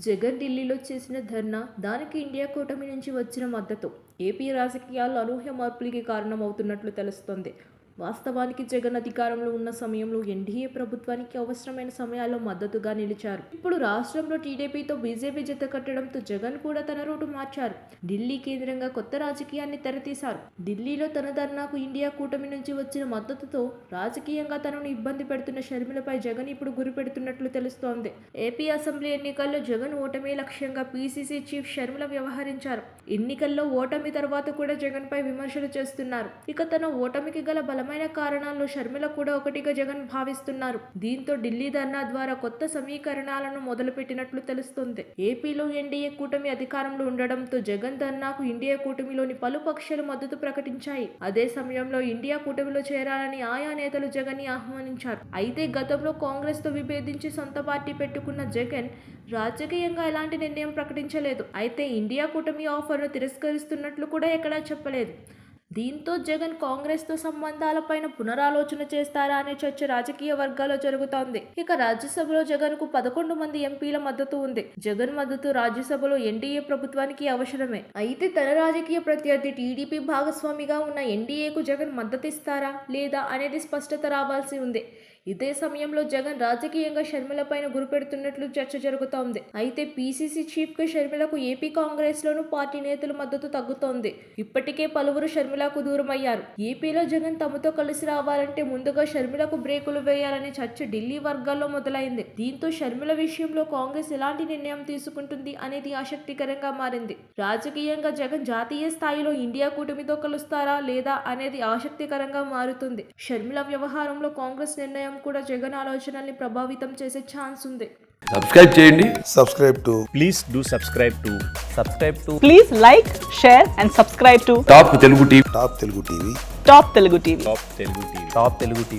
జగన్ ఢిల్లీలో చేసిన ధర్నా, దానికి ఇండియా కూటమి నుంచి వచ్చిన మద్దతు ఏపీ రాజకీయాల్లో అనూహ్య మార్పులకి కారణమవుతున్నట్లు తెలుస్తోంది. వాస్తవానికి జగన్ అధికారంలో ఉన్న సమయంలో ఎన్డీఏ ప్రభుత్వానికి అవసరమైన సమయాల్లో మద్దతుగా నిలిచారు. ఇప్పుడు రాష్ట్రంలో టీడీపీతో బీజేపీ జత కట్టడంతో జగన్ కూడా తన రూటు మార్చారు. ఢిల్లీ కేంద్రంగా కొత్త రాజకీయాన్ని తెరతీశారు. ఢిల్లీలో తన ధర్నాకు ఇండియా కూటమి నుంచి వచ్చిన మద్దతుతో రాజకీయంగా తనను ఇబ్బంది పెడుతున్న షర్మిలపై జగన్ ఇప్పుడు గురి పెడుతున్నట్లు తెలుస్తోంది. ఏపీ అసెంబ్లీ ఎన్నికల్లో జగన్ ఓటమే లక్ష్యంగా పీసీసీ చీఫ్ షర్మిల వ్యవహరించారు. ఎన్నికల్లో ఓటమి తర్వాత కూడా జగన్ పై విమర్శలు చేస్తున్నారు. ఇక తన ఓటమికి గల బలమైన కారణాల్లో షర్మిల కూడా ఒకటిగా జగన్ భావిస్తున్నారు. దీంతో ఢిల్లీ ధర్నా ద్వారా కొత్త సమీకరణాలను మొదలుపెట్టినట్లు తెలుస్తుంది. ఏపీలో ఎన్డీఏ కూటమి అధికారంలో ఉండడంతో జగన్ ధర్నాకు ఇండియా కూటమిలోని పలు పక్షాలు మద్దతు ప్రకటించాయి. అదే సమయంలో ఇండియా కూటమిలో చేరాలని ఆయా నేతలు జగన్ ని ఆహ్వానించారు. అయితే గతంలో కాంగ్రెస్ తో విభేదించి సొంత పార్టీ పెట్టుకున్న జగన్ రాజకీయంగా ఎలాంటి నిర్ణయం ప్రకటించలేదు. అయితే ఇండియా కూటమి ఆఫర్ను తిరస్కరిస్తున్నట్లు కూడా ఎక్కడా చెప్పలేదు. దీంతో జగన్ కాంగ్రెస్తో సంబంధాలపైన పునరాలోచన చేస్తారా అనే చర్చ రాజకీయ వర్గాల్లో జరుగుతోంది. ఇక రాజ్యసభలో జగన్కు 11 మంది ఎంపీల మద్దతు ఉంది. జగన్ మద్దతు రాజ్యసభలో ఎన్డీఏ ప్రభుత్వానికి అవసరమే. అయితే తన రాజకీయ ప్రత్యర్థి టీడీపీ భాగస్వామిగా ఉన్న ఎన్డీఏకు జగన్ మద్దతిస్తారా లేదా అనేది స్పష్టత రావాల్సి ఉంది. ఇదే సమయంలో జగన్ రాజకీయంగా షర్మిలపైన గురిపెడుతున్నట్లు చర్చ జరుగుతోంది. అయితే పీసీసీ చీఫ్ గా షర్మిలకు ఏపీ కాంగ్రెస్ లోనూ పార్టీ నేతల మద్దతు తగ్గుతోంది. ఇప్పటికే పలువురు షర్మిలకు దూరం అయ్యారు. ఏపీలో జగన్ తమతో కలిసి రావాలంటే ముందుగా షర్మిలకు బ్రేకులు వేయాలనే చర్చ ఢిల్లీ వర్గాల్లో మొదలైంది. దీంతో షర్మిల విషయంలో కాంగ్రెస్ ఎలాంటి నిర్ణయం తీసుకుంటుంది అనేది ఆసక్తికరంగా మారింది. రాజకీయంగా జగన్ జాతీయ స్థాయిలో ఇండియా కూటమితో కలుస్తారా లేదా అనేది ఆసక్తికరంగా మారుతుంది. షర్మిల వ్యవహారంలో కాంగ్రెస్ నిర్ణయం కూడా జగన్ ఆలోచనల్ని ప్రభావితం చేసే ఛాన్స్ ఉంది. సబ్స్క్రైబ్ చేయండి. Please do subscribe to. Please like, share and subscribe to top Telugu TV. Top Telugu TV. Top Telugu TV.